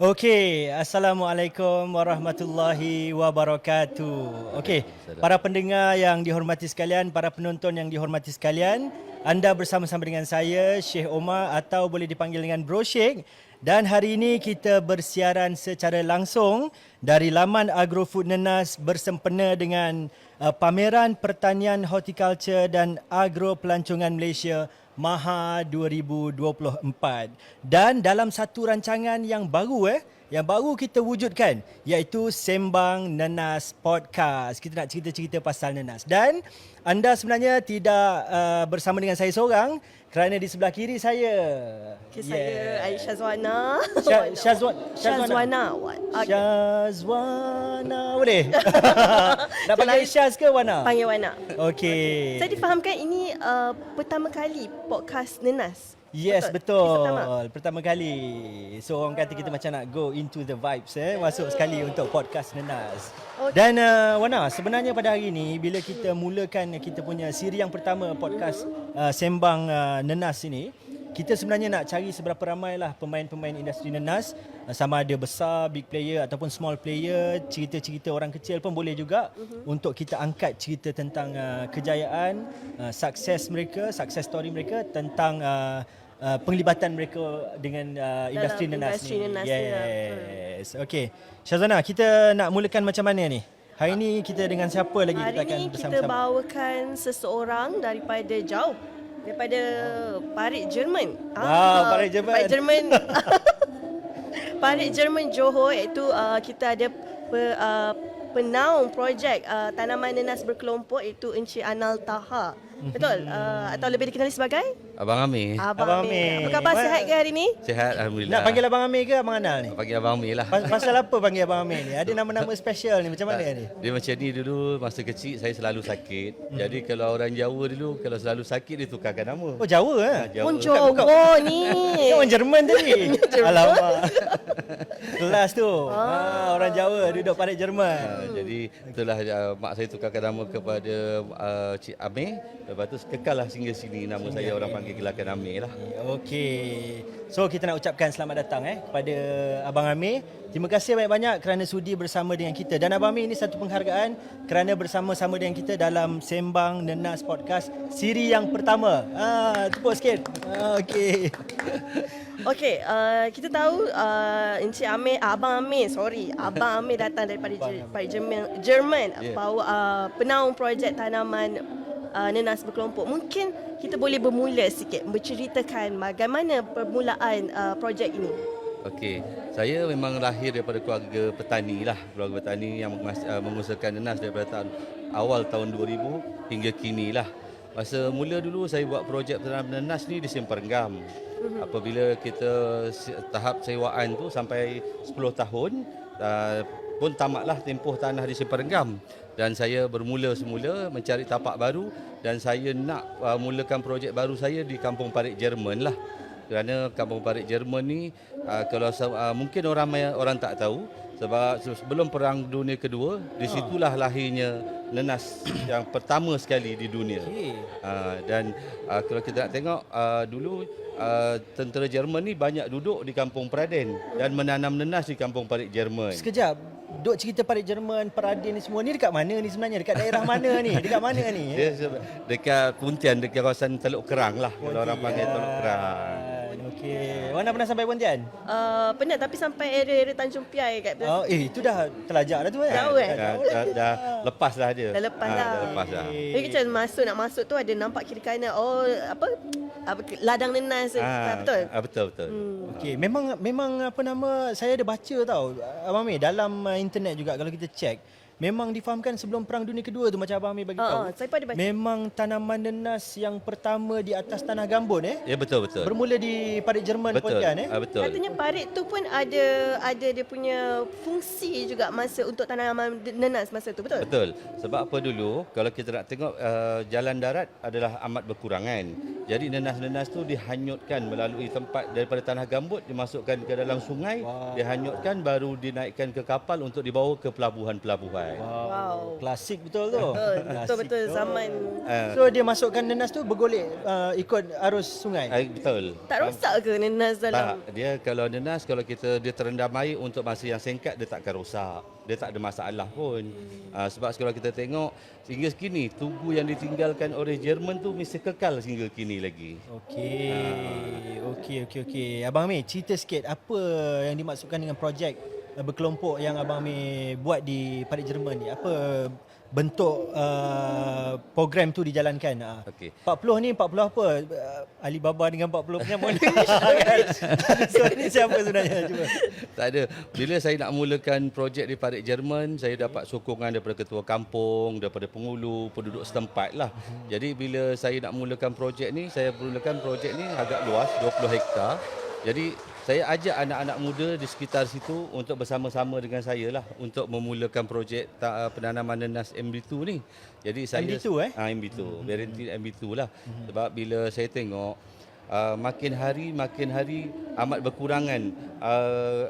Okey, Assalamualaikum warahmatullahi wabarakatuh. Okey, Waalaikumsalam. para pendengar yang dihormati sekalian, para penonton yang dihormati sekalian, anda bersama-sama dengan saya, Syekh Omar atau boleh dipanggil dengan Bro Syekh. Dan hari ini kita bersiaran secara langsung dari laman Agrofood Nenas bersempena dengan Pameran Pertanian Horticulture dan Agro Pelancongan Malaysia Maha 2024. Dan dalam satu rancangan yang baru kita wujudkan, iaitu Sembang Nenas Podcast. Kita nak cerita-cerita pasal nenas. Dan anda sebenarnya tidak bersama dengan saya seorang, kerana di sebelah kiri saya Saya Aisyah Zuana. Syazwana. Okay. Syazwana boleh? Nak panggil Syaz ke Wana? Panggil Wana. Okey. Saya difahamkan ini pertama kali podcast Nenas. Yes, Betul? betul. Pertama kali. So orang kata kita macam nak go into the vibes masuk sekali untuk podcast Nenas. Okay. Dan Wana, sebenarnya pada hari ini bila kita mulakan kita punya siri yang pertama podcast Sembang Nenas ini, kita sebenarnya nak cari seberapa ramailah pemain-pemain industri nenas, sama ada besar, big player ataupun small player, cerita-cerita orang kecil pun boleh juga untuk kita angkat cerita tentang kejayaan, sukses mereka, success story mereka tentang penglibatan mereka dengan industri nenas industri ni. nenas ni, Yes. Okey. Syazwana, kita nak mulakan macam mana ni? Hari ni kita dengan siapa lagi kita Hari akan ini kita bersama-sama? bawakan seseorang daripada jauh. Daripada Parit Jerman. Parit Jerman. Parit Jerman. Parit Jerman Johor, iaitu kita ada penaung projek tanaman nenas berkelompok, iaitu Encik Anal Taha. Betul? Atau lebih dikenali sebagai Abang Amir. Abang Amir. Apa khabar, sihat ke hari ni? Sihat, Alhamdulillah. Nak panggil Abang Amir ke Abang Anal ni? Panggil Abang Amir lah. Pasal apa panggil Abang Amir ni? Ada nama-nama special ni, macam mana ni? Dia macam ni dulu, masa kecil saya selalu sakit. Jadi kalau orang Jawa dulu, kalau selalu sakit dia tukarkan nama. Oh, Jawa Jawa. Pun Johor ni. Dia orang Jerman tadi. Jerman. Alamak. Kelas tu. Orang Jawa duduk pada Jerman. Jadi itulah mak saya tukarkan nama kepada Cik Amir. Lepas tu kekal lah sehingga sini nama saya orang panggil gelakan Amir lah. Okey. So kita nak ucapkan selamat datang kepada Abang Amir. Terima kasih banyak-banyak kerana sudi bersama dengan kita. Dan Abang Amir ini satu penghargaan kerana bersama-sama dengan kita dalam Sembang Nenas Podcast siri yang pertama. Tepuk sikit. Okey. Okey, kita tahu Encik Amir, Abang Amir datang daripada Jerman Yeah. bawa penaung projek tanaman nenas berkelompok. Mungkin kita boleh bermula sikit menceritakan bagaimana permulaan projek ini. Okey, saya memang lahir daripada keluarga petani lah. Keluarga petani yang mengusahakan nenas daripada awal tahun 2000 hingga kini lah. Masa mula dulu saya buat projek tanaman nenas ni di Semperenggam. Apabila kita tahap sewaan tu sampai 10 tahun, pun tamatlah tempoh tanah di Semperenggam. Dan saya bermula semula mencari tapak baru dan saya nak mulakan projek baru saya di Kampung Parit Jerman lah. Kerana Kampung Parit Jerman ni kalau mungkin orang tak tahu, sebab sebelum Perang Dunia Kedua di situlah lahirnya nenas yang pertama sekali di dunia. Dan kalau kita nak tengok dulu tentera Jerman ni banyak duduk di Kampung Peraden dan menanam nenas di Kampung Parit Jerman. Sekejap. Duk cerita Parit Jerman, Peradin ni semua ni dekat mana ni sebenarnya? Dekat daerah mana ni? Dekat mana ni? Dia dekat Pontian, dekat kawasan Teluk Kerang lah. Kalau orang panggil Teluk Kerang. Okey. Wana pernah sampai Pontian? Penat, tapi sampai area Tanjung Piai kat Oh, itu dah telajak dah tu Jauh Dah lepas dah dia. Dah lepas dah. Dah lepas dah. Jadi macam nak masuk tu ada nampak kiri kanan ladang nenas. Betul? Betul. Okey, memang apa nama, saya ada baca tau Abang Amir dalam internet juga kalau kita check. Memang difahamkan sebelum Perang Dunia Kedua tu macam Abang Amir bagi tahu. Saya pun ada baca. Memang tanaman nenas yang pertama di atas tanah gambut Ya betul. Bermula di Parit Jerman Betul. Pontian Betul. Katanya parit tu pun ada dia punya fungsi juga masa untuk tanaman nenas masa tu, betul? Betul. Sebab apa dulu, kalau kita nak tengok jalan darat adalah amat berkurangan. Jadi nenas-nenas tu dihanyutkan melalui tempat daripada tanah gambut, dimasukkan ke dalam sungai, dihanyutkan baru dinaikkan ke kapal untuk dibawa ke pelabuhan-pelabuhan. Alright. Wow. Klasik betul tu. Betul-betul Klasik tu. zaman. So dia masukkan nenas tu bergolek ikut arus sungai. Betul. Tak rosak ke nenas Tak, dalam? dia kalau nenas, kalau dia terendam air untuk masa yang singkat, dia takkan rosak. Dia tak ada masalah pun. Sebab kalau kita tengok, hingga kini, tugu yang ditinggalkan oleh Jerman tu mesti kekal hingga kini lagi. Okey. Abang Amir, cerita sikit apa yang dimaksudkan dengan projek berkelompok yang Abang Amir buat di Parit Jerman ni. Apa bentuk program tu dijalankan? Okey. 40 ni 40 apa? Alibaba dengan 40 punya model kan? So ni siapa sebenarnya? Cuba. Tak ada. Bila saya nak mulakan projek di Parit Jerman, saya dapat sokongan daripada ketua kampung, daripada penghulu, penduduk setempat lah. Jadi bila saya nak mulakan projek ni, saya mulakan projek ni agak luas, 20 hektar. Jadi saya ajak anak-anak muda di sekitar situ untuk bersama-sama dengan saya lah untuk memulakan projek penanaman nenas MB2 ni. Jadi saya MB2 MB2, variety MB2 lah. Sebab bila saya tengok makin hari amat berkurangan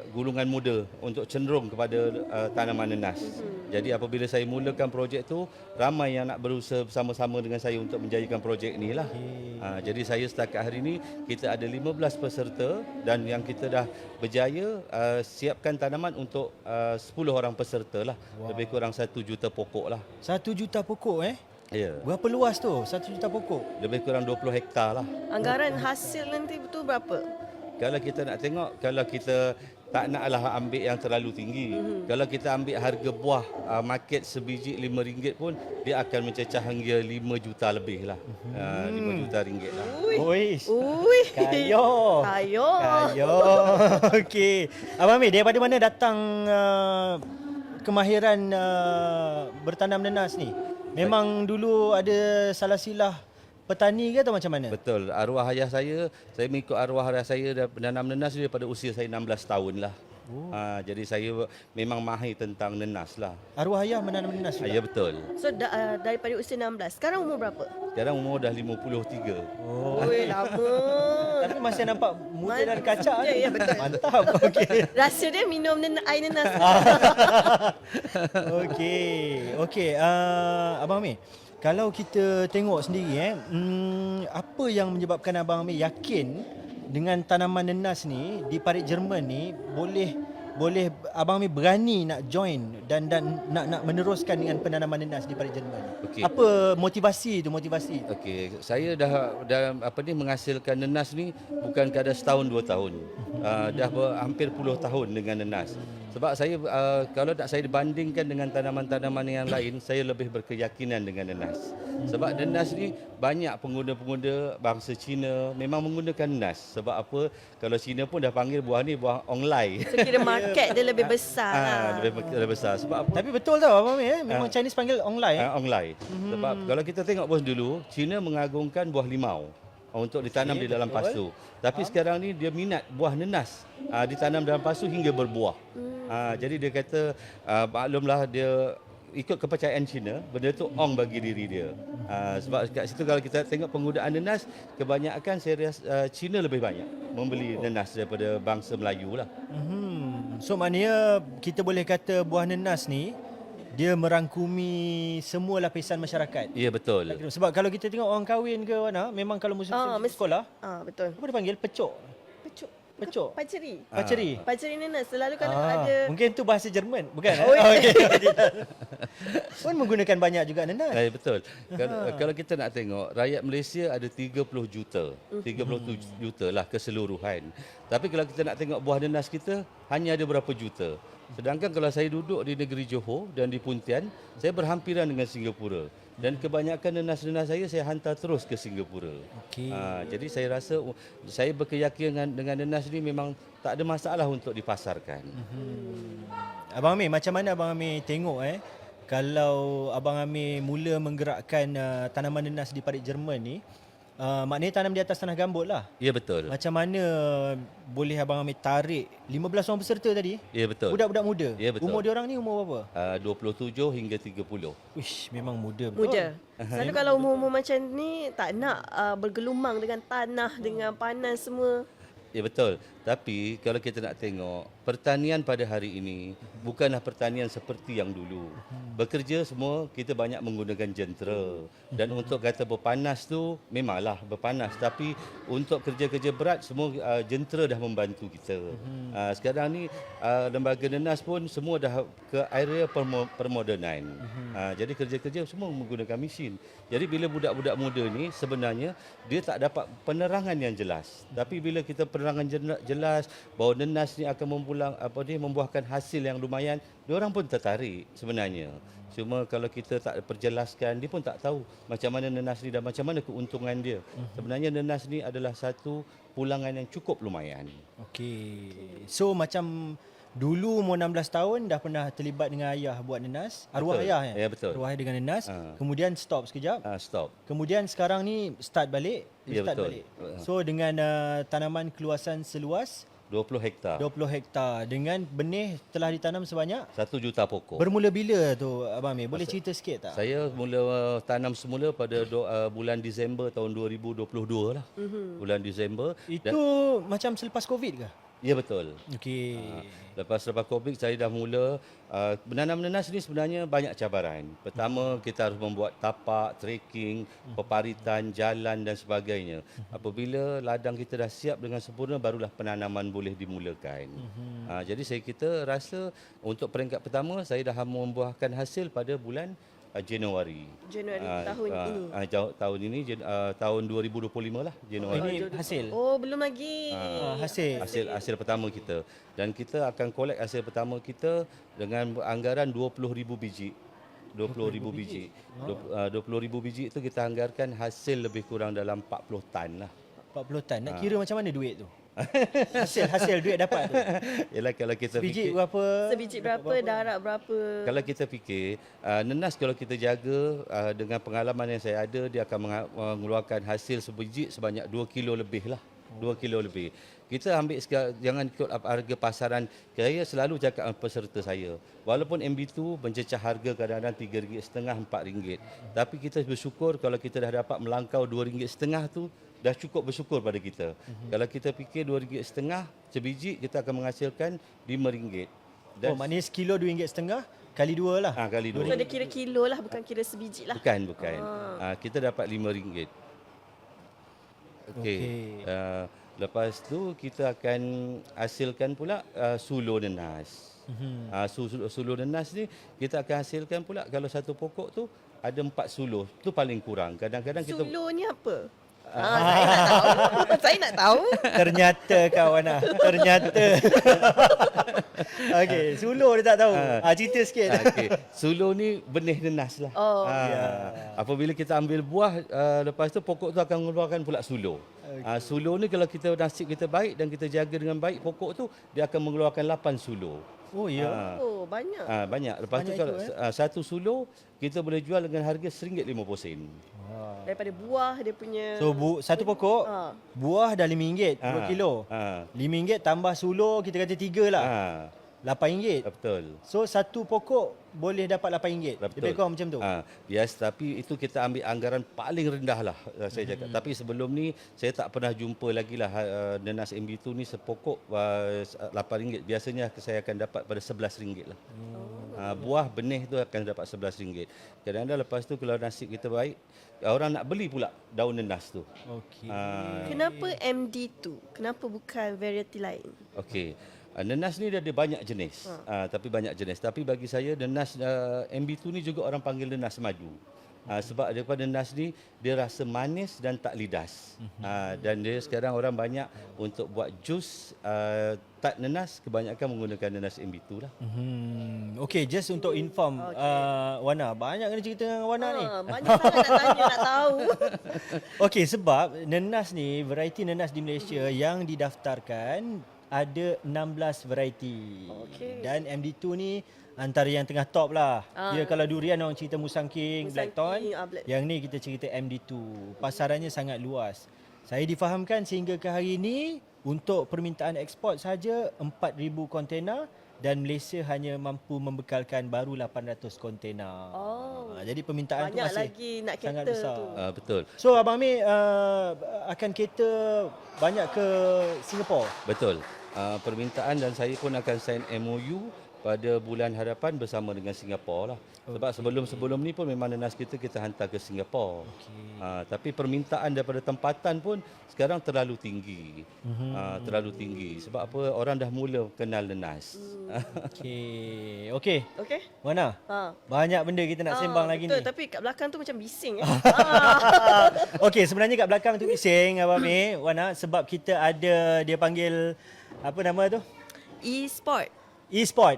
gulungan muda untuk cenderung kepada tanaman nenas. Jadi apabila saya mulakan projek tu, ramai yang nak berusaha bersama-sama dengan saya untuk menjayakan projek ni lah. Jadi saya setakat hari ni kita ada 15 peserta dan yang kita dah berjaya siapkan tanaman untuk 10 orang peserta lah. Lebih kurang 1 juta pokok lah. 1 juta pokok Ya. Berapa luas tu? 1 juta pokok. Lebih kurang 20 hektar lah. Anggaran hasil nanti betul berapa? Kalau kita nak tengok, kalau kita tak naklah ambil yang terlalu tinggi. Kalau kita ambil harga buah market sebiji RM5 pun, dia akan mencecah hingga 5 juta lebih lah. 5 juta ringgit lah. Oish. Ui. Kayo. Okey. Abang Amir, daripada mana datang kemahiran bertanam nenas ni? Memang dulu ada salah silah petani ke atau macam mana? Betul. Arwah ayah saya mengikut arwah ayah saya dah menanam nenas daripada usia saya 16 tahun lah. Jadi saya memang mahir tentang nenas lah. Arwah ayah menanam nenas juga? Ya, betul. So daripada usia 16, sekarang umur berapa? Sekarang umur dah 53. Oi, lama. Tapi masih nampak muda dan kacak. Ya, betul. Mantap. Okey. Rahsia dia minum air nenas. Okey. Abang Amir, kalau kita tengok sendiri apa yang menyebabkan Abang Amir yakin dengan tanaman nenas ni di Parit Jerman ni boleh Abang Amir berani nak join dan nak meneruskan dengan penanaman nenas di Parit Jerman. Okey. Apa motivasi? Okey, saya dah menghasilkan nenas ni bukan kadar setahun 2 tahun. Dah hampir puluh tahun dengan nenas. Sebab saya kalau tak saya bandingkan dengan tanaman-tanaman yang lain, saya lebih berkeyakinan dengan nenas. Sebab nenas ni banyak pengguna-pengguna bangsa Cina memang menggunakan nenas. Sebab apa? Kalau Cina pun dah panggil buah ni buah onglai. So kira market dia lebih besar lah. Lebih besar. Sebab apa? Tapi betul tau Abang Amir, memang Chinese panggil onglai. Onglai. Sebab kalau kita tengok bos dulu, Cina mengagungkan buah limau untuk ditanam di dalam pasu. Tapi sekarang ni dia minat buah nenas ditanam dalam pasu hingga berbuah. Jadi dia kata maklumlah dia ikut kepercayaan Cina, benda tu ong bagi diri dia. Sebab kat situ kalau kita tengok penggunaan nenas, kebanyakan saya rasa Cina lebih banyak membeli nenas daripada bangsa Melayu lah. So maknanya kita boleh kata buah nenas ni dia merangkumi semua lapisan masyarakat. Ya, betul. Sebab kalau kita tengok orang kahwin ke mana, memang kalau musim sekolah, Betul. apa dia panggil? Pecuk. Paceri. Paceri Nenas selalu kalau ada. Mungkin tu bahasa Jerman, bukan? Oh, Okey. Pun menggunakan banyak juga nenas. Betul. Kalau kita nak tengok, rakyat Malaysia ada 30 juta. 37 juta lah keseluruhan. Tapi kalau kita nak tengok buah nenas kita, hanya ada berapa juta. Sedangkan kalau saya duduk di negeri Johor dan di Pontian, saya berhampiran dengan Singapura. Dan kebanyakan nenas-nenas saya hantar terus ke Singapura. Okey. Jadi saya rasa saya berkeyakinan dengan nenas ni memang tak ada masalah untuk dipasarkan. Abang Amir, macam mana Abang Amir tengok kalau Abang Amir mula menggerakkan tanaman nenas di Parit Jerman ni, maknanya tanam di atas tanah gambut lah. Ya, betul. Macam mana boleh Abang Amir tarik 15 orang peserta tadi? Ya, betul. Budak-budak muda. Ya, betul. Umur dia orang ni umur berapa? 27 hingga 30. Wish, memang muda betul. Muda. Selalu kalau umur-umur macam ni tak nak bergelumang dengan tanah, dengan panas semua. Ya, betul. Tapi kalau kita nak tengok, pertanian pada hari ini bukanlah pertanian seperti yang dulu. Bekerja semua kita banyak menggunakan jentera. Dan untuk kata berpanas tu memanglah berpanas. Tapi untuk kerja-kerja berat semua jentera dah membantu kita. Sekarang ni lembaga nenas pun semua dah ke area permodernan. Jadi kerja-kerja semua menggunakan mesin. Jadi bila budak-budak muda ni sebenarnya dia tak dapat penerangan yang jelas. Tapi bila kita penerangan jelas bahawa nenas ni akan membuahkan hasil yang lumayan, diorang pun tertarik sebenarnya. Cuma kalau kita tak perjelaskan, dia pun tak tahu macam mana nenas ni dan macam mana keuntungan dia. Sebenarnya nenas ni adalah satu pulangan yang cukup lumayan. Okey. So macam dulu umur 16 tahun dah pernah terlibat dengan ayah buat nenas. Arwah Betul. ayah Ya, betul. Arwah ayah dengan nenas. Kemudian stop sekejap. Stop. Kemudian sekarang ni start balik. Ya, Start betul. balik. So dengan tanaman keluasan seluas 20 hektar. 20 hektar dengan benih telah ditanam sebanyak 1 juta pokok. bermula bila tu Abang Amir? Boleh cerita sikit tak? Saya mula tanam semula pada bulan Disember tahun 2022 lah. Bulan Disember. Itu macam selepas Covid ke? Ya, betul. Okey. Lepas Covid saya dah mula menanam nenas ni sebenarnya banyak cabaran. Pertama kita harus membuat tapak, trekking, peparitan, jalan dan sebagainya. Apabila ladang kita dah siap dengan sempurna barulah penanaman boleh dimulakan. Jadi kita rasa untuk peringkat pertama saya dah membuahkan hasil pada bulan Januari. Tahun ini. Tahun ini tahun 2025 lah Januari. Ini hasil. Oh, belum lagi. Hasil. Hasil pertama kita. Dan kita akan collect hasil pertama kita dengan anggaran 20,000 biji. 20,000 biji. 20,000 biji itu kita anggarkan hasil lebih kurang dalam 40 tan lah. 40 tan. Nak kira macam mana duit tu? Hasil duit dapat tu. Yalah kalau kita Sebiji fikir, berapa? Sebiji berapa, darab berapa. kalau kita fikir nenas kalau kita jaga dengan pengalaman yang saya ada dia akan mengeluarkan hasil sebiji sebanyak 2 kilo lebih lah. 2 kilo lebih. Kita ambil jangan ikut harga pasaran. Saya selalu cakap dengan peserta saya, walaupun MB2 mencecah harga kadang-kadang RM3.5 RM4. Tapi kita bersyukur kalau kita dah dapat melangkau RM2.5 tu dah cukup bersyukur pada kita. Kalau kita fikir RM2.5 sebiji kita akan menghasilkan RM5. Oh, maknanya sekilo RM2.5 kali 2 lah. Kali So 2. dia kira kilo lah, bukan kira sebiji lah. Bukan. Kita dapat RM5. Okey. Lepas tu kita akan hasilkan pula sulur nenas. Sulur nenas ni kita akan hasilkan pula kalau satu pokok tu ada 4 sulur. Tu paling kurang. Kadang-kadang kita Sulur ni apa? Saya nak tahu. Saya nak tahu. Ternyata kawan ternyata. Okey, sulur dia tak tahu. Cerita sikit. Okey. Sulur ni benih nenas lah. Oh. Apabila kita ambil buah, lepas tu pokok tu akan mengeluarkan pula sulur. Sulur ni kalau kita nasib kita baik dan kita jaga dengan baik pokok tu, dia akan mengeluarkan 8 sulur. Oh ya. Oh, banyak. Banyak. Lepas Banyak tu kalau itu, satu sulur kita boleh jual dengan harga RM1.50. Daripada buah dia punya. So satu pokok buah dah RM5 2 kilo. RM5 tambah sulur kita kata 3 lah. RM8. Betul. So satu pokok boleh dapat RM8. Lebih kurang macam tu. Yes, tapi itu kita ambil anggaran paling rendah lah saya cakap. Tapi sebelum ni saya tak pernah jumpa lagi lah nenas MB2 ni sepokok RM8. Biasanya saya akan dapat pada RM11 lah. Buah benih tu akan dapat RM11. Kadang-kadang lepas tu kalau nasib kita baik, orang nak beli pula daun nenas tu. Okey. Kenapa MD2? Kenapa bukan variety lain? Okey. Nenas ni dia ada banyak jenis. Tapi banyak jenis. Tapi bagi saya nenas MB2 ni juga orang panggil nenas maju. Sebab daripada nenas ni dia rasa manis dan tak lidas. Dan dia sekarang orang banyak untuk buat jus tart nenas kebanyakan menggunakan nenas MB2 lah. Okey, just untuk inform Wana, banyak kena cerita dengan Wana ni. Banyak sangat nak tanya, nak tahu. Okey, sebab nenas ni, variety nenas di Malaysia yang didaftarkan ada 16 variety. Dan MD2 ni antara yang tengah top lah. Dia kalau durian orang cerita Musang King, Blackthorn. Yang ni kita cerita MD2. Pasarannya sangat luas. Saya difahamkan sehingga ke hari ini untuk permintaan ekspor saja 4,000 kontena dan Malaysia hanya mampu membekalkan baru 800 kontena. Jadi permintaan tu banyak masih lagi nak sangat cater besar. tu. Betul. So Abang Amir akan cater banyak ke Singapura? Betul. Permintaan dan saya pun akan sign MOU pada bulan hadapan bersama dengan Singapura lah. Sebab sebelum-sebelum ni pun memang nanas kita hantar ke Singapura. Tapi permintaan daripada tempatan pun sekarang terlalu tinggi. Terlalu tinggi. Sebab apa? Orang dah mula kenal nanas. Okey. Wana, banyak benda kita nak sembang lagi betul, ni. tapi kat belakang tu macam bising. Okey, sebenarnya kat belakang tu bising Abang Amir, Wana, sebab kita ada dia panggil apa nama tu? E-sport.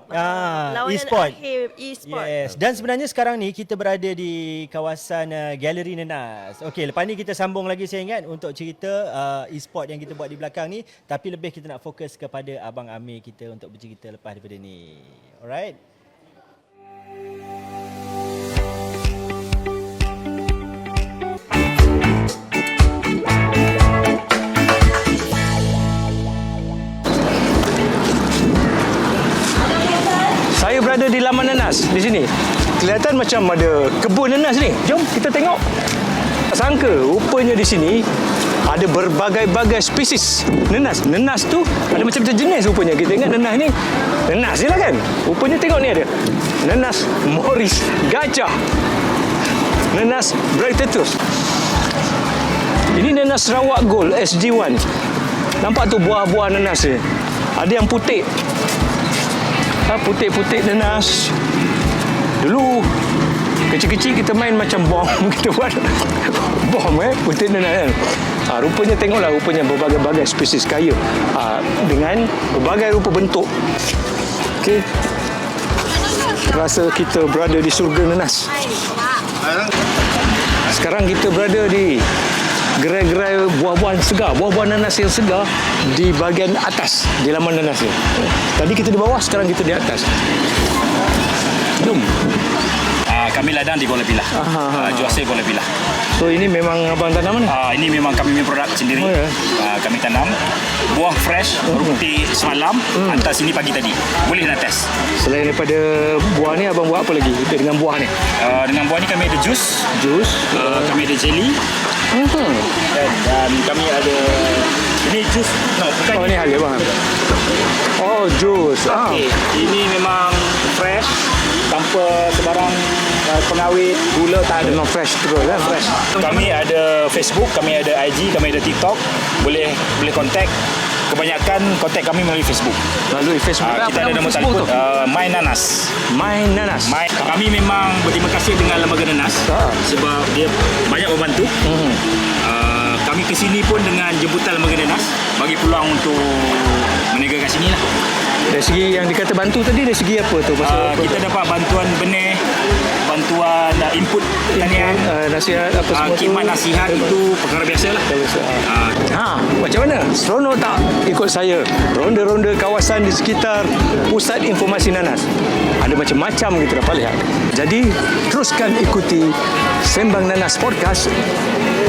Lawanan E-sport. akhir e-sport. Yes. Dan sebenarnya sekarang ni kita berada di kawasan Galeri Nenas. Okey, lepas ni kita sambung lagi saya ingat untuk cerita e-sport yang kita buat di belakang ni, tapi lebih kita nak fokus kepada Abang Amir kita untuk bercerita lepas daripada ni. Alright. Saya berada di Laman Nanas di sini. Kelihatan macam ada kebun nanas ni. Jom kita tengok. Tak sangka rupanya di sini ada berbagai-bagai spesies nanas. Nanas tu ada macam-macam jenis rupanya. Kita ingat nanas ni nanas je lah kan. Rupanya tengok ni ada nanas Morris gajah. Nanas Bractetus. Ini nanas Sarawak Gold SG1. Nampak tu buah-buah nanas ni. Ada yang putih. Putih-putih nanas. Dulu kecil-kecil kita main macam bom. Kita buat bom putih nanas kan. Rupanya tengoklah, rupanya berbagai-bagai spesies kaya dengan berbagai rupa bentuk. Okey. Rasa kita berada di surga nanas. Sekarang kita berada di gerai-gerai buah-buahan segar, buah-buah nanas yang segar di bahagian atas di laman nanas ni. Tadi kita di bawah, sekarang kita di atas. Jom. Kami ladang di Kuala Pilah. Jual hasil Kuala Pilah. So ini memang abang tanam ni? Ini memang kami punya produk sendiri. Oh, ya? Kami tanam buah fresh, baru petik semalam, hantar sini pagi tadi. Boleh nak test. Selain daripada buah ni, abang buat apa lagi dengan buah ni? Dengan buah ni kami ada jus. Kami ada jelly. Dan kami ada ini jus. Bukan Oh, ni halia bang. Oh, jus. Okay. Ini memang fresh, tanpa sebarang pengawet, gula tak ada. Memang fresh terus kan? Fresh. Kami ada Facebook, kami ada IG, kami ada TikTok. Boleh kontak. Kebanyakan kontak kami melalui Facebook. Melalui Facebook. Kita ada nombor telefon My Nanas. My Nanas. Kami memang berterima kasih dengan Lembaga Nanas sebab dia banyak membantu. Kami ke sini pun dengan jemputan Lembaga Nanas bagi peluang untuk meniaga kat sini lah. Dari segi yang dikata bantu tadi, dari segi apa tu? Kita dapat bantuan benih, bantuan input pertanian, nasihat apa semua tu? khidmat nasihat itu perkara biasa lah. Macam mana? Seronok tak ikut saya ronda-ronda kawasan di sekitar Pusat Informasi Nanas? Ada macam-macam kita dapat lihat. Jadi teruskan ikuti Sembang Nanas Podcast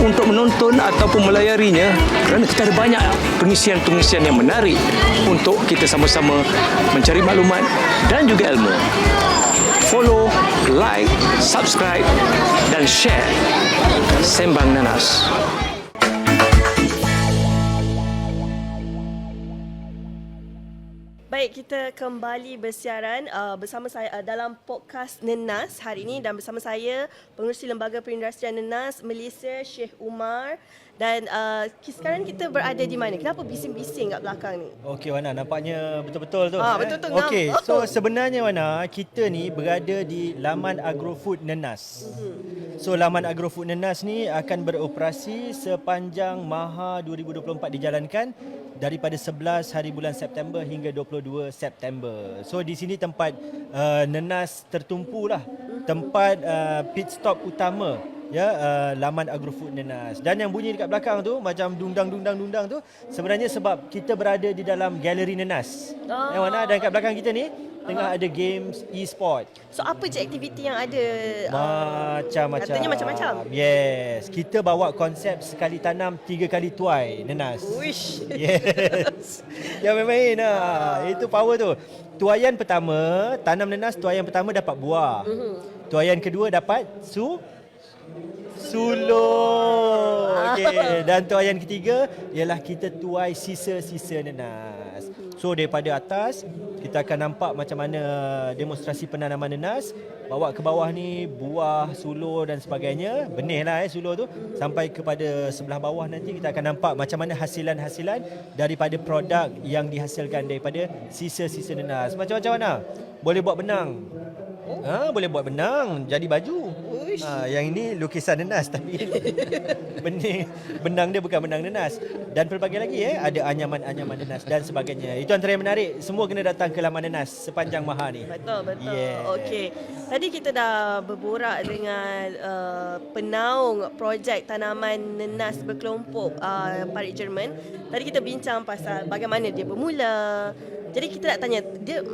untuk menonton ataupun melayarinya, kerana kita ada banyak pengisian-pengisian yang menarik untuk kita sama-sama mencari maklumat dan juga ilmu. Follow, like, subscribe dan share Sembang Nanas. Baik, kita kembali bersiaran bersama saya dalam podcast Nenas hari ini, dan bersama saya Pengerusi Lembaga Perindustrian Nenas Malaysia, Sheikh Umar. Dan sekarang kita berada di mana? Kenapa bising-bising kat belakang ni? Okey Wana, nampaknya betul-betul tu. Betul-betul Okey, nampak. so sebenarnya Wana, kita ni berada di Laman Agrofood Nenas. So Laman Agrofood Nenas ni akan beroperasi sepanjang Maha 2024 dijalankan daripada 11 hari bulan September hingga 22 September. So di sini tempat nenas tertumpu lah. Tempat pit stop utama Laman Agrofood Nenas. Dan yang bunyi dekat belakang tu macam dundang tu sebenarnya sebab kita berada di dalam galeri Nenas. Yang mana dan kat belakang kita ni tengah ada games e-sport. So apa je aktiviti yang ada? Macam-macam. Katanya macam-macam. Yes, kita bawa konsep sekali tanam 3 kali tuai Nenas. Wish. Yes. Jangan main-main. Itu power tu. Tuaian pertama, tanam nenas tuaian pertama dapat buah. Tuaian kedua dapat sulur. Okey, dan tuaian ketiga ialah kita tuai sisa-sisa nenas. So daripada atas kita akan nampak macam mana demonstrasi penanaman nenas. Bawa ke bawah ni buah, sulur dan sebagainya. Benih lah sulur tu. Sampai kepada sebelah bawah nanti kita akan nampak macam mana hasilan-hasilan daripada produk yang dihasilkan daripada sisa-sisa nenas. Macam-macam mana? Boleh buat benang. Boleh buat benang jadi baju. Yang ini lukisan nenas tapi benang dia bukan benang nenas. Dan pelbagai lagi ada anyaman-anyaman nenas dan sebagainya. Itu antara yang menarik. Semua kena datang ke laman nenas sepanjang Maha ni. Betul. Yeah. Okey. Tadi kita dah berborak dengan penaung projek tanaman nenas berkelompok Parit Jerman. Tadi kita bincang pasal bagaimana dia bermula. Jadi kita nak tanya, dia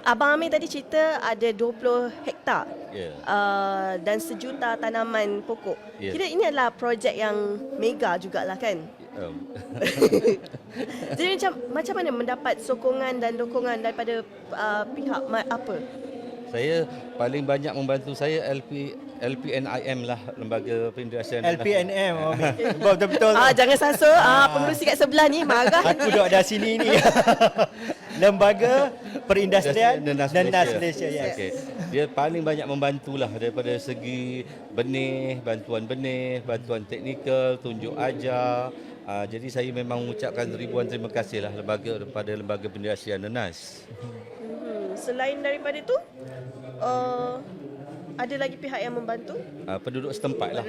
Abang Amir tadi cerita ada 20 hektar dan 1 juta tanaman pokok. Kira ini adalah projek yang mega jugalah kan? Jadi macam mana mendapat sokongan dan dukungan daripada pihak apa? Saya paling banyak membantu saya LPNIM lah, Lembaga Perindustrian. LPNM. Betul-betul. Jangan sasar, pengerusi kat sebelah ni marah. Aku duduk dah sini ni. Lembaga Perindustrian Nenas Malaysia. Yes. Okay. Dia paling banyak membantulah daripada segi bantuan bantuan teknikal, tunjuk ajar. Jadi saya memang mengucapkan ribuan terima kasih lah kepada Lembaga Perindustrian Nenas. Selain daripada itu, ada lagi pihak yang membantu? Penduduk setempat lah.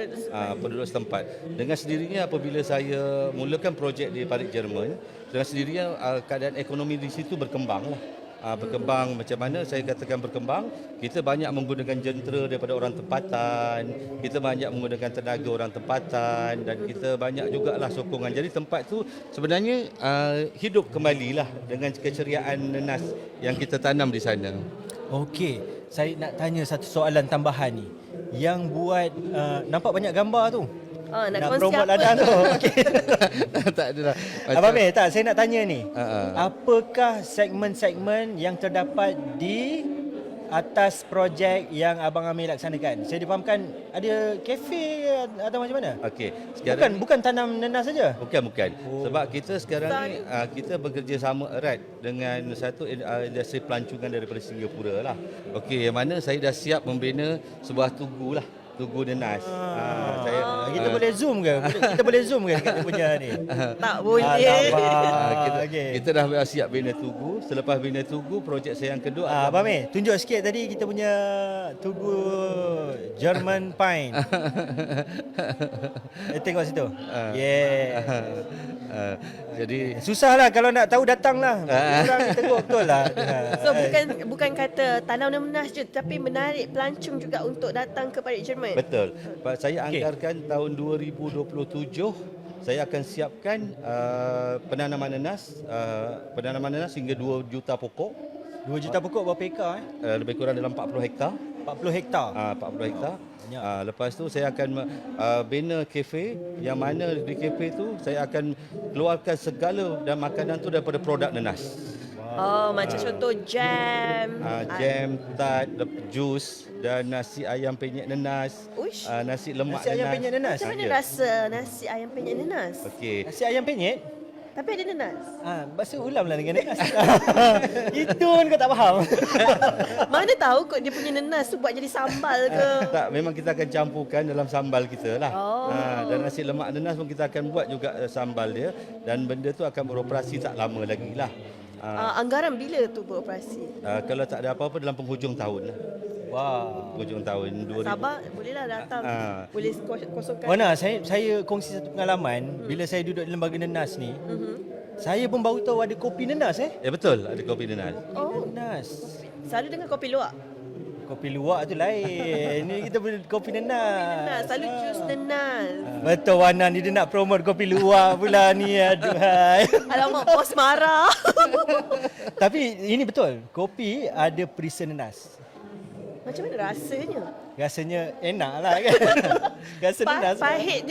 Penduduk setempat. Dengan sendirinya apabila saya mulakan projek di Parit Jerman, dengan sendirinya keadaan ekonomi di situ berkembang lah. Berkembang macam mana saya katakan berkembang, kita banyak menggunakan jentera daripada orang tempatan, kita banyak menggunakan tenaga orang tempatan dan kita banyak jugalah sokongan. Jadi tempat tu sebenarnya hidup kembalilah dengan keceriaan nenas yang kita tanam di sana. Okey, saya nak tanya satu soalan tambahan ni. Yang buat nampak banyak gambar tu. Nak promote ladang tu. Okey. Tak adalah. Abang Amir, saya nak tanya ni. Apakah segmen-segmen yang terdapat di atas projek yang Abang Amir laksanakan? Saya difahamkan ada kafe atau macam mana? Okey, sekarang Bukan tanam nenas saja. Bukan. Sebab kita sekarang ni kita bekerjasama erat dengan satu industri pelancongan daripada Singapura lah. Okey, yang mana saya dah siap membina sebuah tugu nenas. Kita boleh zoom ke? Kita boleh zoom ke dekat dia punya ni? Tak boleh. Kita dah siap bina tugu. Selepas bina tugu, projek saya yang kedua. Abang Amir, tunjuk sikit tadi kita punya tugu German Pine. Tengok situ. Jadi susahlah kalau nak tahu datanglah. Orang tengok betul lah. So bukan kata tanam nenas je, tapi menarik pelancong juga untuk datang ke Parit Jerman. betul. Saya anggarkan tahun 2027 saya akan siapkan penanaman nenas hingga 2 juta pokok. 2 juta pokok berapa hektar Lebih kurang dalam 40 hektar. 40 hektar. 40 hektar. Lepas tu saya akan bina kafe yang mana di kafe tu saya akan keluarkan segala dan makanan tu daripada produk nenas. Macam contoh jam, Tart, jus dan nasi ayam penyet nenas. Nasi lemak Nasi ayam penyet nenas. Macam mana rasa nasi ayam penyet nenas? Okey. Nasi ayam penyet? Tapi ada nenas. Bahasa ulamlah dengan nenas. Itu pun kau tak faham. Mana tahu kot dia punya nenas tu buat jadi sambal ke? Tak, memang kita akan campurkan dalam sambal kita lah. Dan nasi lemak nenas pun kita akan buat juga sambal dia dan benda tu akan beroperasi tak lama lagi lah. Anggaran bila tu beroperasi? Kalau tak ada apa-apa dalam penghujung tahun lah. Penghujung tahun 2000. Sabar, bolehlah datang. Boleh kosongkan. Wana, saya kongsi satu pengalaman. Bila saya duduk di lembaga nenas ni, saya pun baru tahu ada kopi nenas Betul, ada kopi nenas. Nenas. Selalu dengan kopi luwak. Kopi luwak tu lain. Ni kita kopi nenas. Selalu jus nenas. Betul Wana ni dia nak promote kopi luwak pula ni. Aduhai. Alamak, bos marah. Tapi ini betul. Kopi ada perisa nenas. Macam mana rasanya? Rasanya enak lah kan. Rasa nenas. Pahit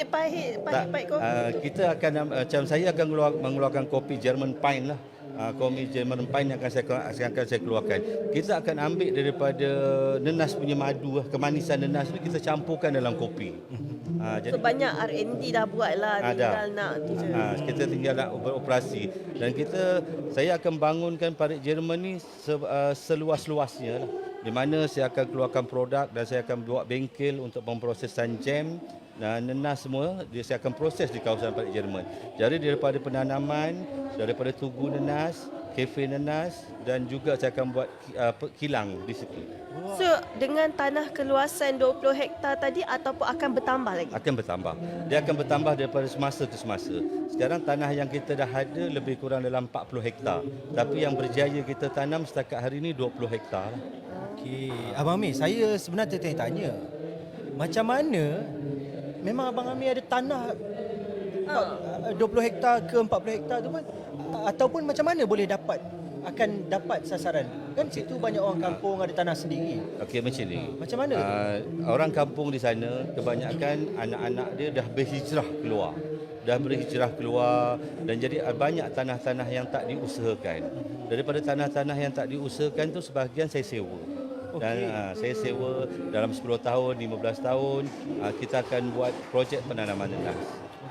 kopi. Kita akan macam saya akan mengeluarkan kopi German Pine lah. Komi Jerman Pine yang akan saya keluarkan. Kita akan ambil daripada nenas punya madu, kemanisan nenas ni kita campurkan dalam kopi. So banyak R&D dah buat lah, tinggal nak tu je. Kita tinggal nak beroperasi dan saya akan bangunkan pabrik Jerman ni seluas-luasnya lah. Di mana saya akan keluarkan produk dan saya akan buat bengkel untuk pemprosesan jam dan nenas semua saya akan proses di kawasan pabrik Jerman. Jadi daripada penanaman, daripada tugu nenas, kafe nenas dan juga saya akan buat kilang di situ. So dengan tanah keluasan 20 hektar tadi ataupun akan bertambah lagi? Akan bertambah. Dia akan bertambah daripada semasa ke semasa. Sekarang tanah yang kita dah ada lebih kurang dalam 40 hektar. Tapi yang berjaya kita tanam setakat hari ini 20 hektar. Okey, Abang Amir, saya sebenarnya tanya, macam mana memang Abang Amir ada tanah 20 hektar ke 40 hektar tu pun, ataupun macam mana boleh akan dapat sasaran? Kan situ banyak orang kampung ada tanah sendiri. Okey, macam ni. Macam mana? Orang kampung di sana kebanyakan anak-anak dia dah berhijrah keluar dan jadi banyak tanah-tanah yang tak diusahakan. Daripada tanah-tanah yang tak diusahakan tu sebahagian saya sewa. Dan saya sewa dalam 10 tahun, 15 tahun kita akan buat projek penanaman nenas.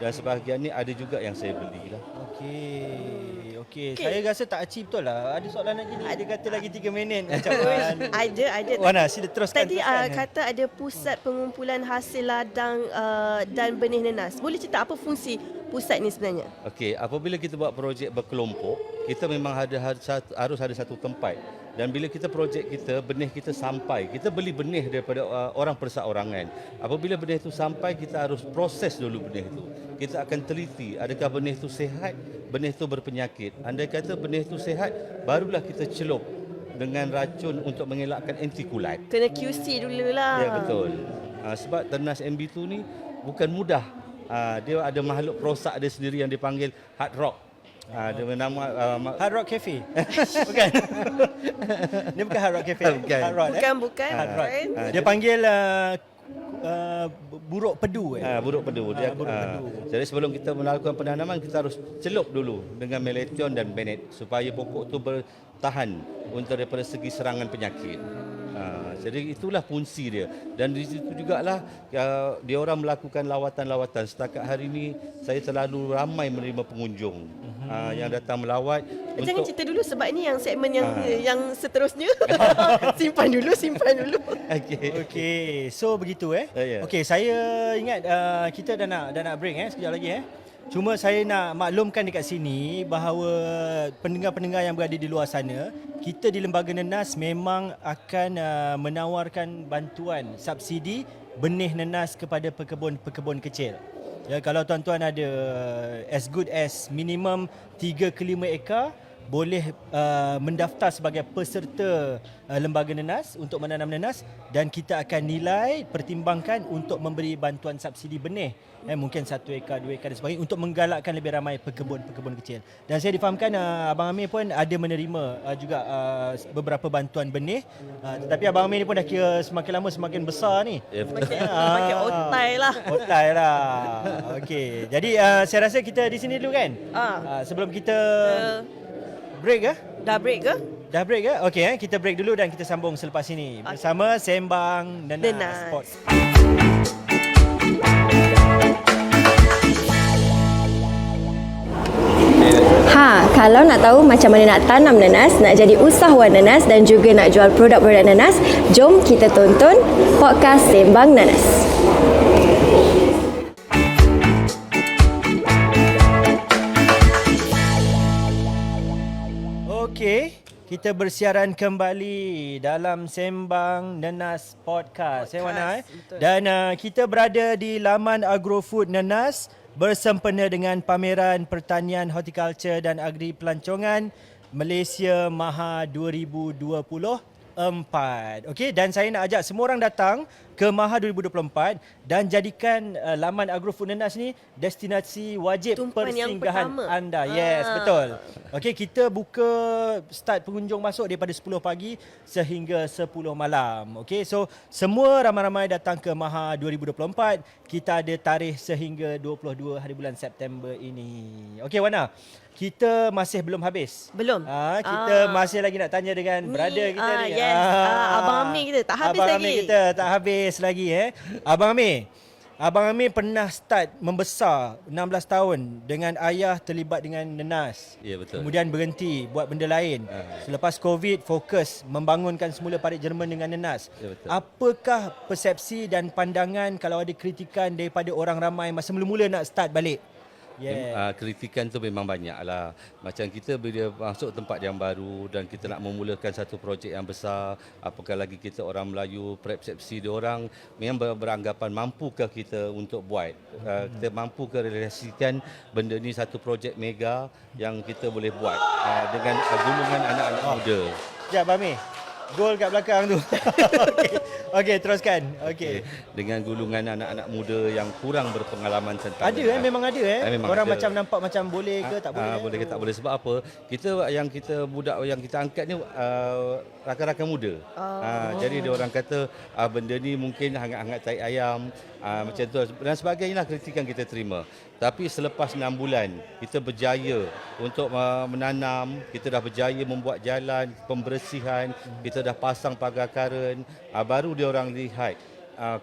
Dan sebahagian ni ada juga yang saya belilah. Okey. Saya rasa tak achieve betul lah. Ada soalan lagi ni. Dia kata lagi 3 minit macam mana? Ada. Wana, sila teruskan. Tadi kata ada pusat pengumpulan hasil ladang dan benih nenas. Boleh cerita apa fungsi pusat ni sebenarnya? Okey, apabila kita buat projek berkelompok, kita memang harus ada satu tempat. Dan bila kita projek benih kita sampai, kita beli benih daripada orang perseorangan. Apabila benih itu sampai, kita harus proses dulu benih itu. Kita akan teliti adakah benih itu sihat, benih itu berpenyakit. Andai kata benih itu sihat, barulah kita celup dengan racun untuk mengelakkan antikulat. Kena QC dululah. Ya, betul. Sebab ternas MB2 ni bukan mudah. Dia ada makhluk perosak dia sendiri yang dipanggil hard rock. Dia bernama Hard Rock Cafe. Bukan. Dia bukan Hard Rock Cafe. Bukan. Hard Rock, Bukan. Hard Rock. Dia panggil buruk pedu. Buruk pedu. Buruk pedu. Jadi sebelum kita melakukan penanaman, kita harus celup dulu dengan melathion dan bennet supaya pokok itu bertahan untuk daripada segi serangan penyakit. Jadi itulah fungsi dia. Dan di situ jugalah dia orang melakukan lawatan-lawatan. Setakat hari ini saya selalu ramai menerima pengunjung yang datang melawat. Jangan cerita dulu sebab ini yang segmen yang seterusnya. simpan dulu. Okey. So begitu Ya. Okey, saya ingat kita dah nak break sekejap lagi Cuma saya nak maklumkan dekat sini bahawa pendengar-pendengar yang berada di luar sana, kita di Lembaga Nenas memang akan menawarkan bantuan subsidi benih nenas kepada pekebun-pekebun kecil. Ya, kalau tuan-tuan ada as good as minimum 3 ke 5 ekar, boleh mendaftar sebagai peserta Lembaga Nenas untuk menanam nenas dan kita akan nilai, pertimbangkan untuk memberi bantuan subsidi benih. Mungkin 1 ekar, 2 ekar dan sebagainya untuk menggalakkan lebih ramai pekebun-pekebun kecil. Dan saya difahamkan Abang Amir pun ada menerima juga beberapa bantuan benih. Tetapi Abang Amir ni pun dah kira semakin lama semakin besar ni. Makin otai lah. Otai lah. Okey. Jadi saya rasa kita di sini dulu kan? Sebelum kita break ke? Dah break ke? Dah break ke? Okey, kita break dulu dan kita sambung selepas ini bersama Sembang Nenas Sport. Kalau nak tahu macam mana nak tanam nenas, nak jadi usahawan nenas dan juga nak jual produk-produk nenas, jom kita tonton podcast Sembang Nenas. Okey, kita bersiaran kembali dalam Sembang Nenas Podcast. Saya Wana dan kita berada di laman Agrofood Nenas bersempena dengan pameran pertanian, horticulture dan agri pelancongan Malaysia Maha 2024. Okey, dan saya nak ajak semua orang datang ke Maha 2024 dan jadikan laman Agrofood Nenas ni destinasi wajib Tumpuan yang persinggahan pertama. anda. Yes, betul. Okey, kita buka start pengunjung masuk daripada 10 pagi sehingga 10 malam. Okey, so semua ramai-ramai datang ke Maha 2024. Kita ada tarikh sehingga 22 hari bulan September ini. Okey Wana, kita masih belum habis. Belum. Kita masih lagi nak tanya dengan brother kita ni. Yes. Abang Amir kita tak habis Abang lagi. Amir kita tak habis lagi Abang Amir pernah start membesar 16 tahun dengan ayah terlibat dengan Nenas. Ya, betul. Kemudian berhenti buat benda lain. Selepas Covid fokus membangunkan semula Parit Jerman dengan Nenas. Ya, betul. Apakah persepsi dan pandangan kalau ada kritikan daripada orang ramai masa mula-mula nak start balik? Kritikan tu memang banyak lah. Macam kita bila masuk tempat yang baru dan kita nak memulakan satu projek yang besar, apakah lagi kita orang Melayu, persepsi dia orang memang beranggapan mampukah kita untuk buat. Kita mampu ke realisasikan benda ni satu projek mega yang kita boleh buat dengan gulungan anak-anak muda. Sekejap Amir. Gol kat belakang tu. Okey, teruskan. Okey. Dengan gulungan anak-anak muda yang kurang berpengalaman tentang Memang ada memang orang ada. macam nampak macam boleh ke tak boleh. Boleh ke tak boleh, sebab apa? Kita budak yang kita angkat ni rakan-rakan muda. Jadi dia orang kata benda ni mungkin hangat-hangat tai ayam, macam tu dan sebagainya lah kritikan kita terima. Tapi selepas 6 bulan kita berjaya untuk menanam, kita dah berjaya membuat jalan, pembersihan, kita dah pasang pagar karen, baru dia orang lihat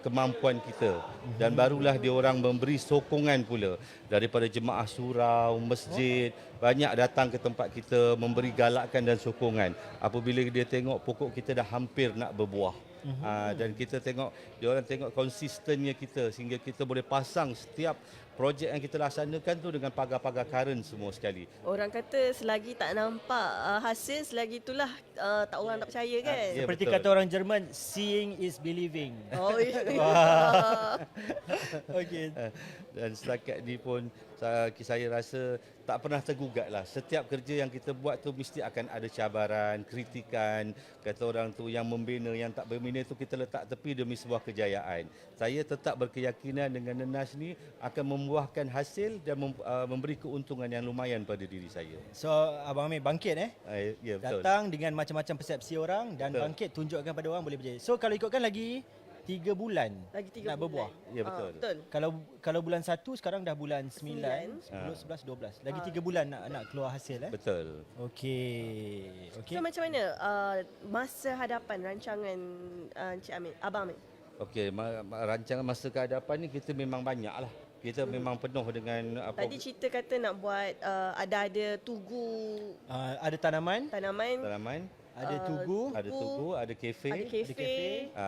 kemampuan kita dan barulah dia orang memberi sokongan pula daripada jemaah surau, masjid, banyak datang ke tempat kita memberi galakan dan sokongan apabila dia tengok pokok kita dah hampir nak berbuah. Dan kita tengok, dia orang tengok konsistennya kita sehingga kita boleh pasang setiap projek yang kita laksanakan tu dengan pagar-pagar karen semua sekali. Orang kata selagi tak nampak hasil, selagi itulah tak orang tak percaya kan. Ya, Seperti betul. kata orang Jerman, seeing is believing. Oh ya. Okey. Dan setakat ni pun saya rasa tak pernah tergugat lah. Setiap kerja yang kita buat tu mesti akan ada cabaran, kritikan. Kata orang tu yang membina, yang tak membina tu kita letak tepi demi sebuah kejayaan. Saya tetap berkeyakinan dengan Nenas ni akan membuahkan hasil dan memberi keuntungan yang lumayan pada diri saya. So Abang Amir bangkit Ya, betul. datang dengan macam-macam persepsi orang dan Betul. bangkit tunjukkan pada orang boleh berjaya. So kalau ikutkan lagi 3 bulan Lagi 3 nak berbuah. Ya, betul. Betul. Kalau bulan 1 sekarang dah bulan 9, 10, Sembilan. 11, 12. Lagi 3 bulan nak keluar hasil Betul. Okey. So macam mana masa hadapan rancangan Encik Amir, Abang Amir? Okey, rancangan masa ke hadapan ni kita memang banyak lah. Kita memang penuh dengan apa? Tadi cerita kata nak buat ada tugu Ada tanaman, Tanaman, ada tugu, ada tugu, ada kafe, ada kafe.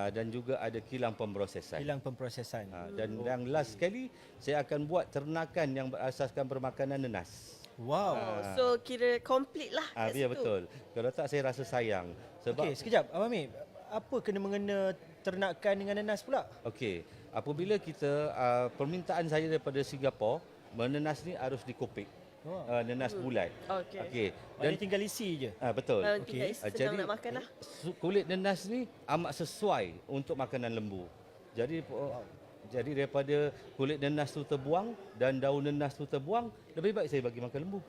dan juga ada kilang pemprosesan. kilang pemprosesan. Dan yang last sekali saya akan buat ternakan yang berasaskan permakanan nenas. Wow. So kira complete lah kat Ya, situ. betul. Kalau tak saya rasa sayang. Sebab Okey, sekejap Abang Amir. Apa kena-mengena ternakan dengan nenas pula? okey, apabila kita permintaan saya daripada Singapura, menenas ni harus dikopik. Nenas bulat. Okey. Okey. Dan tinggal isi je. Betul. Tinggal senang Jadi nak makan lah. kulit nenas ni amat sesuai untuk makanan lembu. Jadi daripada kulit nenas tu terbuang dan daun nenas tu terbuang, lebih baik saya bagi makan lembu.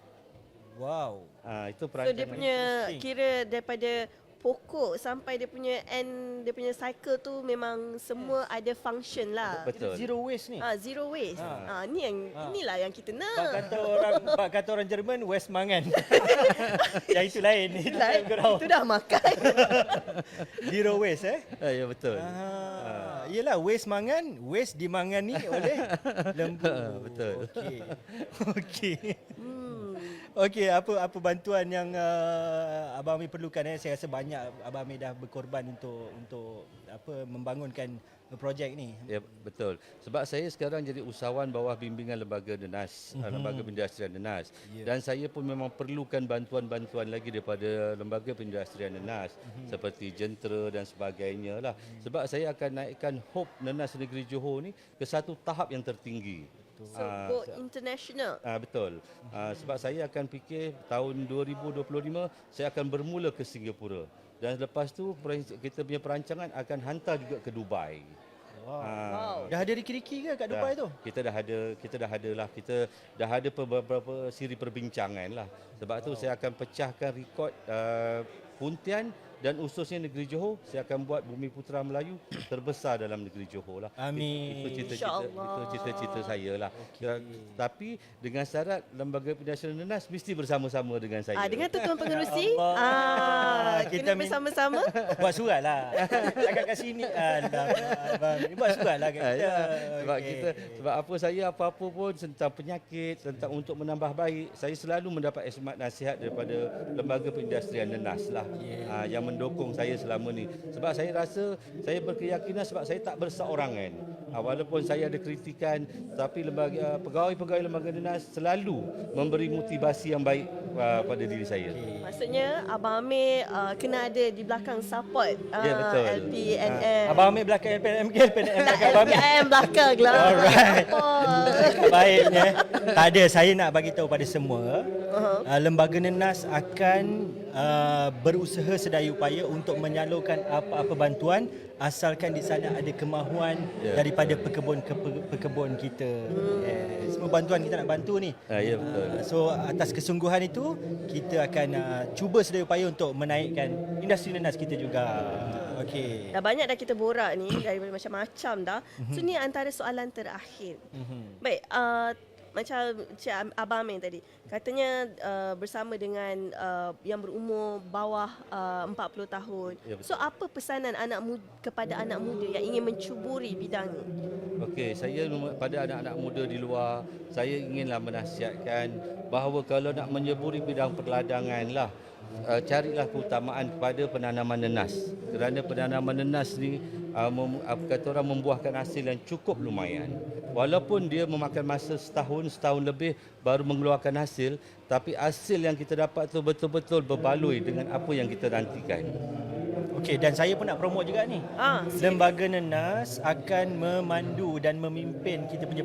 Wow. Itu So perancangan. dia punya Interesting. kira daripada pokok sampai dia punya end, dia punya cycle tu memang semua ada function lah. Betul. Zero waste ni. Zero waste. Ni yang inilah yang kita nak. Bak kata orang Jerman waste mangan. Yang itu lain. Itu Lain, kurang. itu dah makan. Zero waste Ya, betul. Yelah waste mangan, waste dimangani oleh lembu. Betul. Okey. Okey. Okey, apa bantuan yang Abang Amir perlukan? Saya rasa banyak Abang Amir dah berkorban untuk membangunkan projek ni. Ya, betul. Sebab saya sekarang jadi usahawan bawah bimbingan lembaga Nenas, lembaga perindustrian Nenas. Dan saya pun memang perlukan bantuan-bantuan lagi daripada lembaga perindustrian Nenas seperti jentera dan sebagainya lah. Sebab saya akan naikkan Hope Nenas Negeri Johor ni ke satu tahap yang tertinggi. So go international. Betul. Sebab saya akan fikir tahun 2025 saya akan bermula ke Singapura. Dan lepas tu kita punya perancangan akan hantar juga ke Dubai. Wow. Dah ada riki-riki ke kat Dubai tu? Kita dah ada beberapa siri perbincangan lah. Sebab tu saya akan pecahkan rekod puntian dan khususnya negeri Johor, saya akan buat Bumi Putera Melayu terbesar dalam negeri Johor lah. Amin. Itu cita-cita saya lah. Tapi dengan syarat Lembaga Pendidikan Nenas mesti bersama-sama dengan saya. Dengan Tuan Pengerusi, Kita kena bersama-sama. Buat surat lah. Cakap kat sini. Buat surat lah kat kita. Sebab kita, sebab apa-apa pun tentang penyakit, tentang untuk menambah baik, saya selalu mendapat khidmat nasihat daripada Lembaga Perindustrian Nenas lah, yang mendukung saya selama ni. Sebab saya rasa, saya berkeyakinan sebab saya tak berseorangan. Walaupun saya ada kritikan, tapi pegawai-pegawai Lembaga Nenas selalu memberi motivasi yang baik pada diri saya. Maksudnya Abang Amir kena ada di belakang support betul. LPNM. Abang ambil belakang LPNM belakang Abang Amir. LPNM belakang lah. Alright. Support. Baiknya. Tak ada, saya nak bagi tahu pada semua, Lembaga Nenas akan berusaha sedaya upaya untuk menyalurkan apa-apa bantuan asalkan di sana ada kemahuan daripada pekebun kita. Semua bantuan kita nak bantu ni. Ya, betul. So atas kesungguhan itu kita akan cuba sedaya upaya untuk menaikkan industri nenas kita juga. Okey. Dah banyak dah kita borak ni daripada macam-macam dah. So ni antara soalan terakhir. Baik, macam Cik Abang Amir tadi katanya bersama dengan yang berumur bawah 40 tahun. Ya, betul. So apa pesanan kepada anak muda yang ingin mencuburi bidang ni? Okey, saya pada anak-anak muda di luar, saya inginlah menasihatkan bahawa kalau nak menyeburi bidang perladangan lah, carilah keutamaan kepada penanaman nenas. Kerana penanaman nenas ni kata orang membuahkan hasil yang cukup lumayan. Walaupun dia memakan masa setahun lebih baru mengeluarkan hasil, tapi hasil yang kita dapat tu betul-betul berbaloi dengan apa yang kita nantikan. Okey, dan saya pun nak promote juga ni. Lembaga Nenas akan memandu dan memimpin kita punya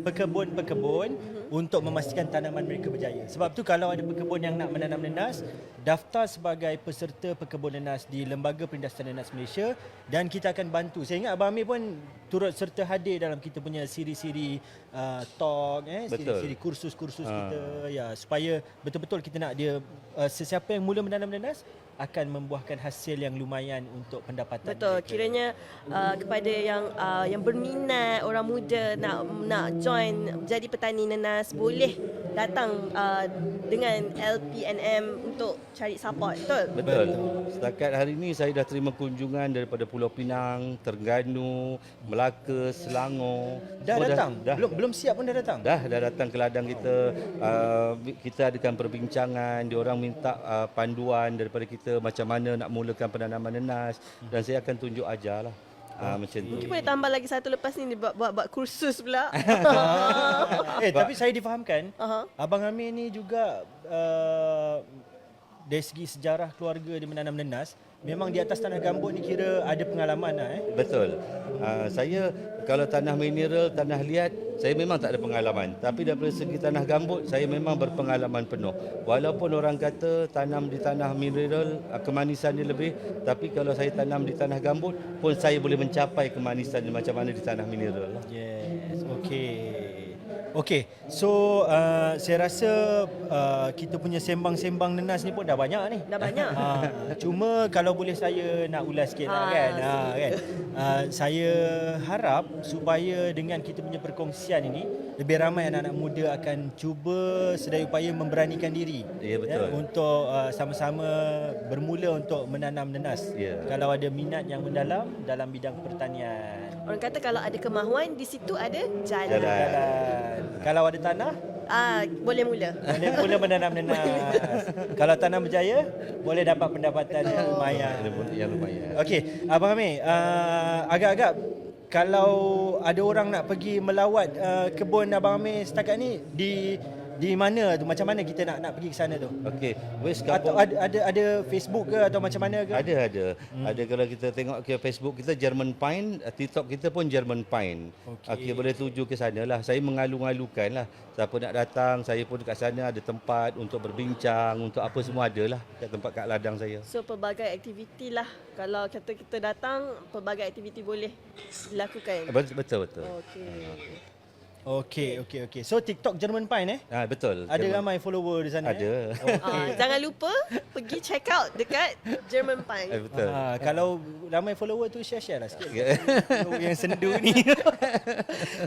pekebun-pekebun untuk memastikan tanaman mereka berjaya. Sebab tu kalau ada pekebun yang nak menanam nenas, daftar sebagai peserta pekebun nenas di Lembaga Perindustrian Nenas Malaysia dan kita akan bantu. Saya ingat Abang Amir pun turut serta hadir dalam kita punya siri-siri talk, siri-siri kursus-kursus kita, ya, supaya betul-betul kita nak dia sesiapa yang mula menanam nenas akan membuahkan hasil yang lumayan untuk pendapatan. Betul, mereka. kiranya kepada yang berminat, orang muda nak join jadi petani nenas, boleh datang dengan LPNM untuk cari support. Betul. Setakat hari ini saya dah terima kunjungan daripada Pulau Pinang, Terengganu, Melaka, Selangor. Dah Semua datang? Dah. Belum siap pun dah datang? Dah datang ke ladang kita. Kita adakan perbincangan, diorang minta panduan daripada kita macam mana nak mulakan penanaman nenas dan saya akan tunjuk ajarlah. Macam tu. Mungkin boleh tambah lagi satu lepas ni buat kursus pula. Tapi saya difahamkan Abang Amir ni juga dari segi sejarah keluarga dia menanam nenas, memang di atas tanah gambut ni kira ada pengalaman lah. Betul. Saya kalau tanah mineral, tanah liat, saya memang tak ada pengalaman. Tapi daripada segi tanah gambut, saya memang berpengalaman penuh. Walaupun orang kata tanam di tanah mineral, kemanisannya lebih. Tapi kalau saya tanam di tanah gambut, pun saya boleh mencapai kemanisan macam mana di tanah mineral. Yes, okey. So saya rasa kita punya sembang-sembang nenas ni pun dah banyak ni. Dah banyak. Cuma kalau boleh saya nak ulas sikit lah kan. Saya harap supaya dengan kita punya perkongsian ini lebih ramai anak-anak muda akan cuba sedaya upaya memberanikan diri. Ya, betul. Untuk sama-sama bermula untuk menanam nenas. Ya. Kalau ada minat yang mendalam dalam bidang pertanian. Orang kata kalau ada kemahuan, di situ ada jalan. Jalan. Kalau ada tanah, Boleh mula. boleh mula menanam nenas. Kalau tanam berjaya, boleh dapat pendapatan yang lumayan. Yang lumayan. Okey, Abang Amir, agak-agak kalau ada orang nak pergi melawat kebun Abang Amir setakat ni di mana tu? Macam mana kita nak pergi ke sana tu? Okey, West Atau Kampung. ada Facebook ke atau macam mana ke? Ada. Ada kalau kita tengok ke Facebook kita German Pine, TikTok kita pun German Pine. Okey, boleh tuju ke sana lah. Saya mengalu-alukan lah. Siapa nak datang, saya pun dekat sana ada tempat untuk berbincang, untuk apa semua ada lah kat tempat kat ladang saya. So pelbagai aktiviti lah. Kalau kata kita datang, pelbagai aktiviti boleh dilakukan. Betul. Okey. Okey. So TikTok German Pine Betul. Ada Jerman. ramai follower di sana. Ada. Jangan lupa pergi check out dekat German Pine. Betul. Kalau ramai follower tu share lah sikit. Yang sendu ni.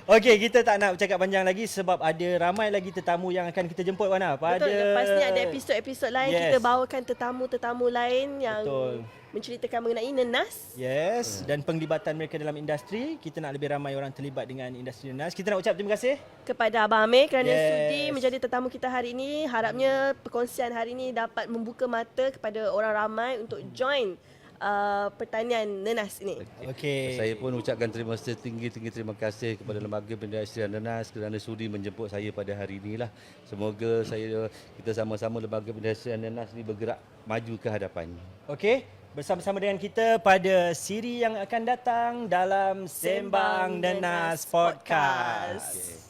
Okey, kita tak nak bercakap panjang lagi sebab ada ramai lagi tetamu yang akan kita jemput Wana. Betul, lepas ni ada episod-episod lain Yes. kita bawakan tetamu-tetamu lain yang Betul. menceritakan mengenai nenas. Yes, dan penglibatan mereka dalam industri. Kita nak lebih ramai orang terlibat dengan industri nenas. Kita nak ucap terima kasih. Kepada Abang Amir kerana Yes. sudi menjadi tetamu kita hari ini. Harapnya perkongsian hari ini dapat membuka mata kepada orang ramai untuk join pertanian nenas ini. Okey. Saya pun ucapkan terima kasih tinggi-tinggi terima kasih kepada Lembaga Perindustrian Nenas kerana sudi menjemput saya pada hari inilah. Semoga kita sama-sama Lembaga Perindustrian Nenas ni bergerak maju ke hadapan. Okey, bersama-sama dengan kita pada siri yang akan datang dalam Sembang Nenas Podcast.